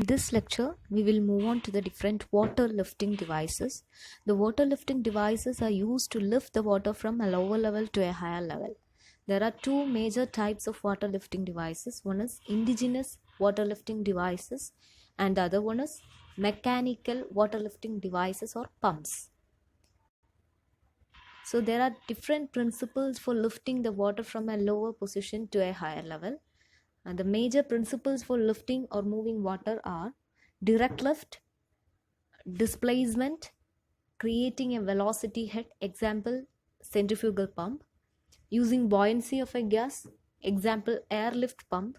In this lecture, we will move on to the different water lifting devices. The water lifting devices are used to lift the water from a lower level to a higher level. There are two major types of water lifting devices. One is indigenous water lifting devices and the other one is mechanical water lifting devices or pumps. So there are different principles for lifting the water from a lower position to a higher level. And the major principles for lifting or moving water are direct lift, displacement, creating a velocity head, example centrifugal pump, using buoyancy of a gas, example airlift pump,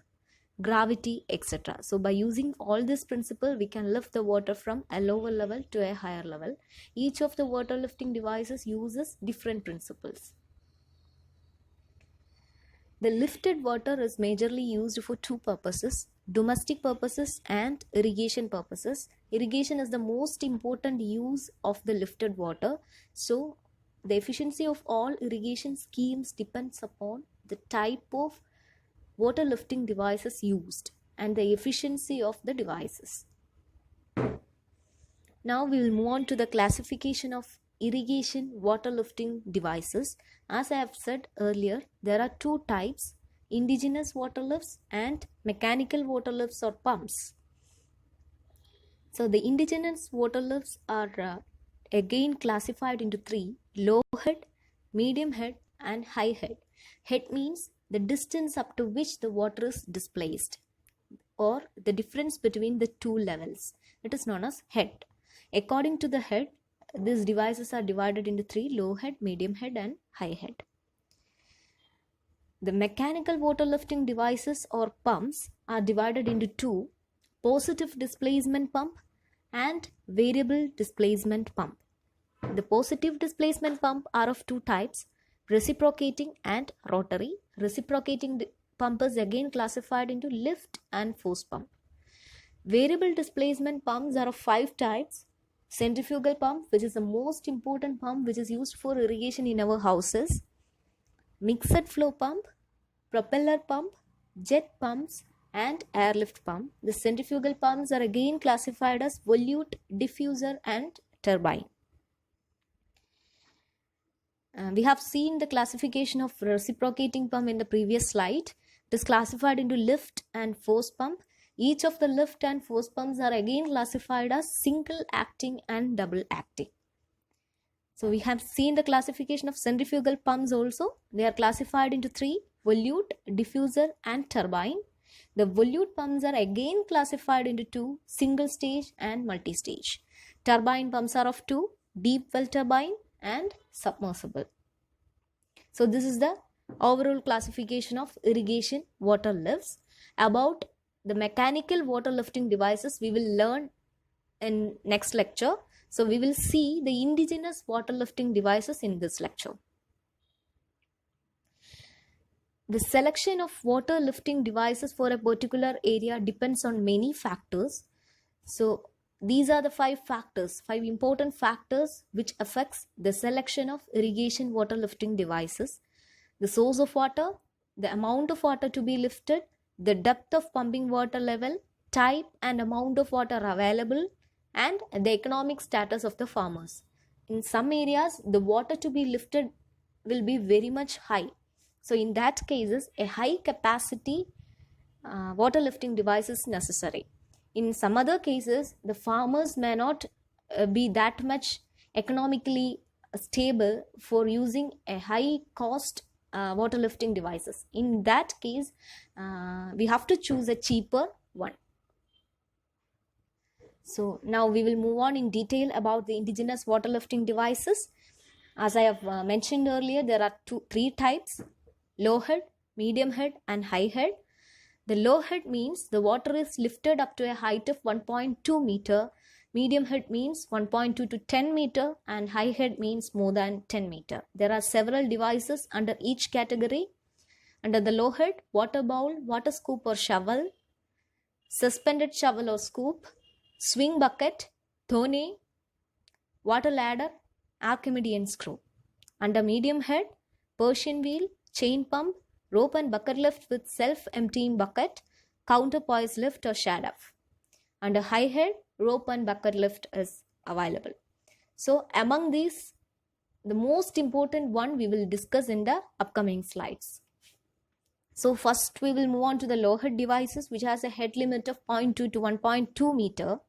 gravity, etc. So by using all this principle, we can lift the water from a lower level to a higher level. Each of the water lifting devices uses different principles. The lifted water is majorly used for two purposes: domestic purposes and irrigation purposes. Irrigation is the most important use of the lifted water. So the efficiency of all irrigation schemes depends upon the type of water lifting devices used and the efficiency of the devices. Now we will move on to the classification of irrigation water lifting devices. As I have said earlier, there are two types: indigenous water lifts and mechanical water lifts or pumps. So the indigenous water lifts are again classified into three: low head, medium head and high head. Head means the distance up to which the water is displaced, or the difference between the two levels. It is known as head. According to the head, these devices are divided into three: low head, medium head and high head. The mechanical water lifting devices or pumps are divided into two: positive displacement pump and variable displacement pump. The positive displacement pump are of two types: reciprocating and rotary. Reciprocating pump is again classified into lift and force pump. Variable displacement pumps are of five types: centrifugal pump, which is the most important pump which is used for irrigation in our houses; mixed flow pump, propeller pump, jet pumps and airlift pump. The centrifugal pumps are again classified as volute, diffuser and turbine. We have seen the classification of reciprocating pump in the previous slide. It is classified into lift and force pump. Each of the lift and force pumps are again classified as single acting and double acting. So we have seen the classification of centrifugal pumps also. They are classified into three: volute, diffuser and turbine. The volute pumps are again classified into two: single stage and multi-stage. Turbine pumps are of two: deep well turbine and submersible. So this is the overall classification of irrigation water lifts. About the mechanical water lifting devices we will learn in next lecture. So we will see the indigenous water lifting devices in this lecture. The selection of water lifting devices for a particular area depends on many factors. So these are the five important factors which affects the selection of irrigation water lifting devices: the source of water, the amount of water to be lifted, the depth of pumping water level, type and amount of water available, and the economic status of the farmers. In some areas, the water to be lifted will be very much high. So in that cases, a high capacity water lifting device is necessary. In some other cases, the farmers may not be that much economically stable for using a high cost water lifting devices. In that case, we have to choose a cheaper one. So now we will move on in detail about the indigenous water lifting devices. As I have mentioned earlier, there are three types: low head, medium head and high head. The low head means the water is lifted up to a height of 1.2 meter. Medium head means 1.2 to 10 meter and high head means more than 10 meter. There are several devices under each category. Under the low head, water bowl, water scoop or shovel, suspended shovel or scoop, swing bucket, thone, water ladder, Archimedean screw. Under medium head, Persian wheel, chain pump, rope and bucket lift with self-emptying bucket, counterpoise lift or shadow. and a high head, rope and bucket lift is available. So among these, the most important one we will discuss in the upcoming slides. So first we will move on to the low head devices, which has a head limit of 0.2 to 1.2 meter.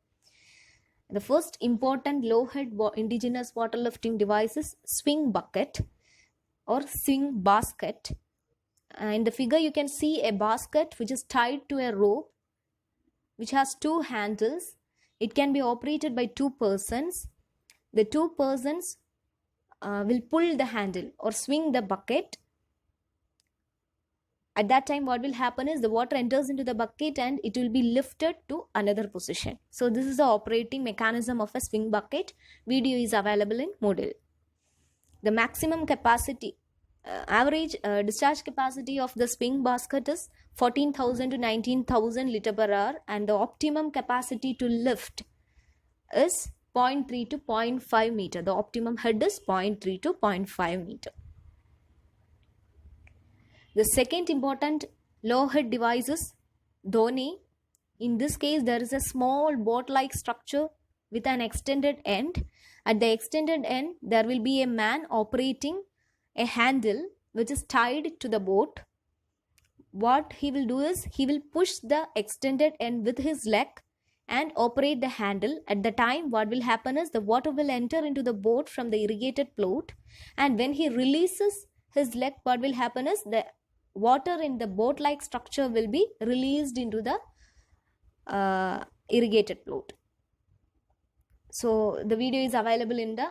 The first important low head indigenous water lifting device is swing bucket or swing basket. In the figure you can see a basket which is tied to a rope which has two handles. It can be operated by two persons. The two persons will pull the handle or swing the bucket. At that time, what will happen is the water enters into the bucket and it will be lifted to another position. So this is the operating mechanism of a swing bucket. Video is available in Moodle. The maximum capacity, average discharge capacity of the swing basket is 14,000 to 19,000 liter per hour, and the optimum capacity to lift is 0.3 to 0.5 meter. The optimum head is 0.3 to 0.5 meter. The second important low head device is dhoni. In this case, there is a small boat-like structure with an extended end. At the extended end, there will be a man operating a handle which is tied to the boat. What he will do is, he will push the extended end with his leg and operate the handle. At the time, what will happen is the water will enter into the boat from the irrigated plot, and when he releases his leg, what will happen is the water in the boat-like structure will be released into the irrigated plot. So the video is available in the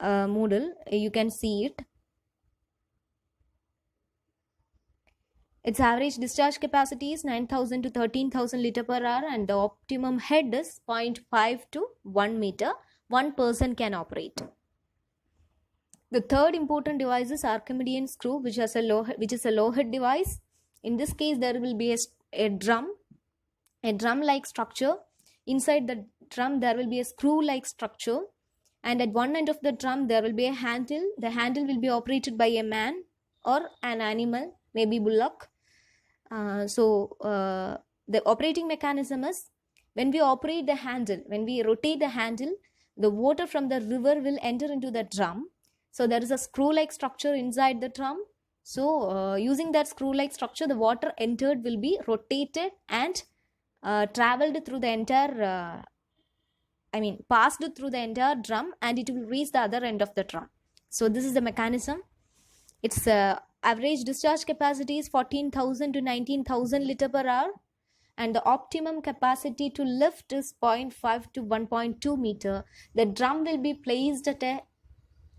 Moodle. You can see it. Its average discharge capacity is 9,000 to 13,000 liter per hour, and the optimum head is 0.5 to 1 meter. One person can operate. The third important device is Archimedean screw, which is a low head device. In this case, there will be a drum-like structure. Inside the drum, there will be a screw-like structure, and at one end of the drum, there will be a handle. The handle will be operated by a man or an animal, maybe bullock. The operating mechanism is, when we operate the handle, when we rotate the handle, the water from the river will enter into the drum. So there is a screw-like structure inside the drum. So using that screw-like structure, the water entered will be rotated and traveled through the entire, passed through the entire drum, and it will reach the other end of the drum. So this is the mechanism. Its average discharge capacity is 14,000 to 19,000 liter per hour, and the optimum capacity to lift is 0.5 to 1.2 meter. The drum will be placed at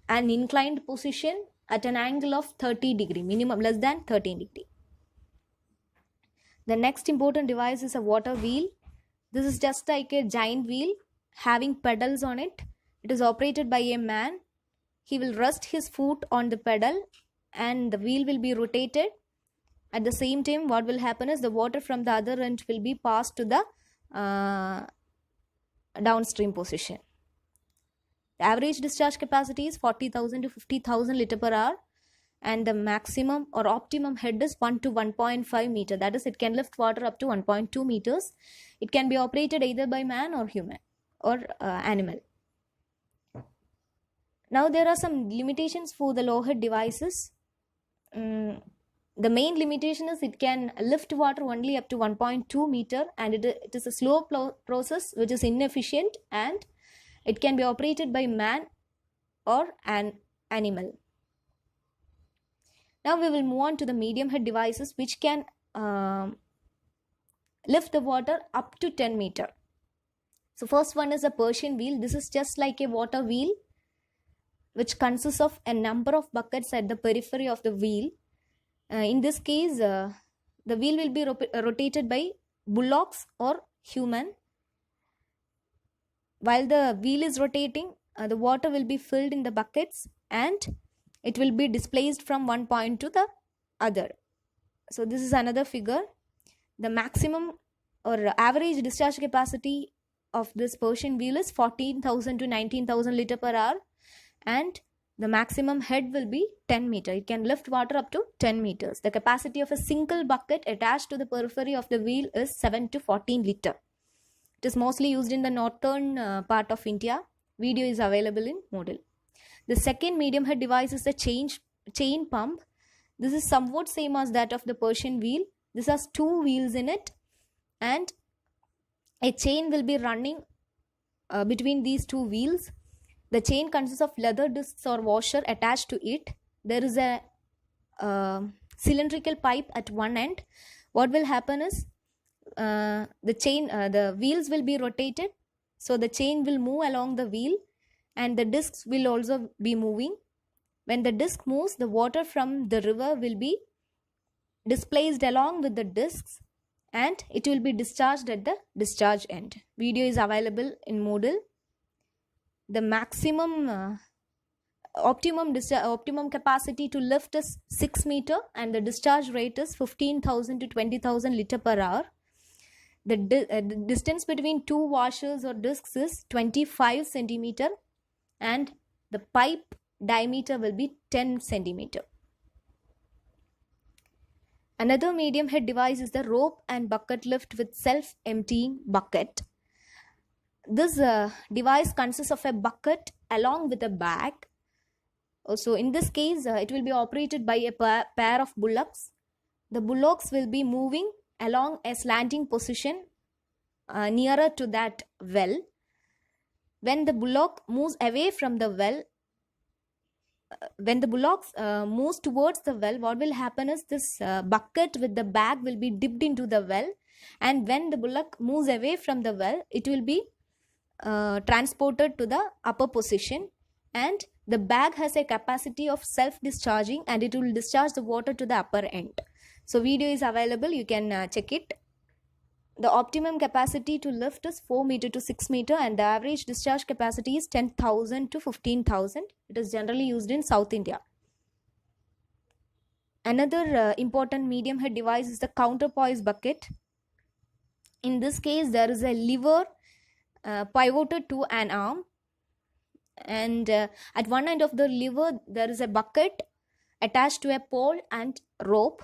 an inclined position at an angle of 30 degree, minimum less than 13 degree. The next important device is a water wheel. This is just like a giant wheel having pedals on it. It is operated by a man. He will rest his foot on the pedal and the wheel will be rotated. At the same time, what will happen is the water from the other end will be passed to the downstream position. The average discharge capacity is 40,000 to 50,000 liter per hour, and the maximum or optimum head is 1 to 1.5 meter. That is, it can lift water up to 1.2 meters. It can be operated either by man or human or animal. Now there are some limitations for the low head devices. The main limitation is it can lift water only up to 1.2 meter, and it is a slow process which is inefficient, and it can be operated by man or an animal. Now we will move on to the medium head devices, which can lift the water up to 10 meter. So first one is a Persian wheel. This is just like a water wheel which consists of a number of buckets at the periphery of the wheel. In this case, the wheel will be rotated by bullocks or human. While the wheel is rotating, the water will be filled in the buckets and it will be displaced from one point to the other. So this is another figure. The maximum or average discharge capacity of this Persian wheel is 14,000 to 19,000 liter per hour, and the maximum head will be 10 meter. It can lift water up to 10 meters. The capacity of a single bucket attached to the periphery of the wheel is 7 to 14 liter. It is mostly used in the northern part of India. Video is available in Moodle. The second medium head device is the chain pump. This is somewhat same as that of the Persian wheel. This has two wheels in it, and a chain will be running between these two wheels. The chain consists of leather discs or washer attached to it. There is a cylindrical pipe at one end. What will happen is the wheels will be rotated, so the chain will move along the wheel, and the discs will also be moving. When the disc moves, the water from the river will be displaced along with the discs, and it will be discharged at the discharge end. Video is available in Moodle. The optimum capacity to lift is 6 meter, and the discharge rate is 15,000 to 20,000 liter per hour. The distance between two washers or discs is 25 centimeter, and the pipe diameter will be 10 centimeter. Another medium head device is the rope and bucket lift with self-emptying bucket. This device consists of a bucket along with a bag. So in this case, it will be operated by a pair of bullocks. The bullocks will be moving along a slanting position nearer to that well. When the bullock moves away from the well, when the bullocks moves towards the well, what will happen is this bucket with the bag will be dipped into the well, and when the bullock moves away from the well, it will be transported to the upper position, and the bag has a capacity of self-discharging, and it will discharge the water to the upper end. So video is available, you can check it. The optimum capacity to lift is 4 meter to 6 meter, and the average discharge capacity is 10,000 to 15,000. It is generally used in South India. Another important medium head device is the counterpoise bucket. In this case, there is a lever pivoted to an arm, and at one end of the lever there is a bucket attached to a pole and rope,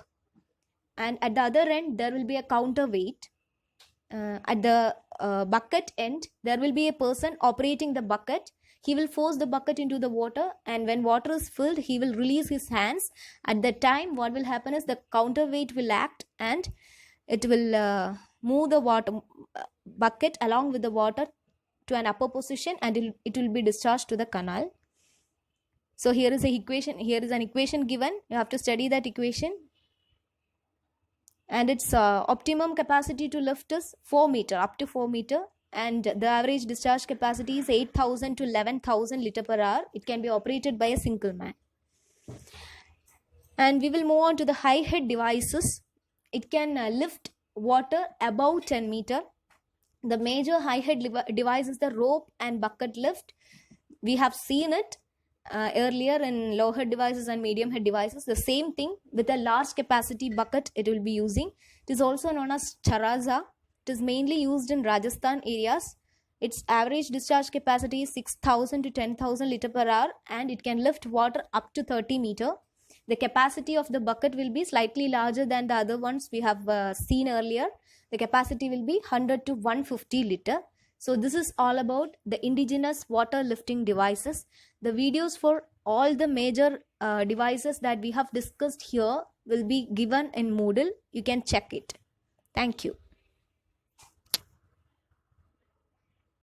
and at the other end there will be a counterweight. At the bucket end, there will be a person operating the bucket. He will force the bucket into the water, and when water is filled, he will release his hands. At that time, what will happen is the counterweight will act, and it will move the water bucket along with the water to an upper position, and it will be discharged to the canal. So here is an equation given. You have to study that equation. And its optimum capacity to lift is 4 meter, up to 4 meter, and the average discharge capacity is 8,000 to 11,000 liter per hour. It can be operated by a single man. And we will move on to the high head devices. It can lift water above 10 meter. The major high head device is the rope and bucket lift. We have seen it earlier in low head devices and medium head devices. The same thing with a large capacity bucket it will be using. It is also known as charaza. It is mainly used in Rajasthan areas. Its average discharge capacity is 6,000 to 10,000 liter per hour, and it can lift water up to 30 meter. The capacity of the bucket will be slightly larger than the other ones we have seen earlier. The capacity will be 100 to 150 liter. So this is all about the indigenous water lifting devices. The videos for all the major devices that we have discussed here will be given in Moodle. You can check it. Thank you.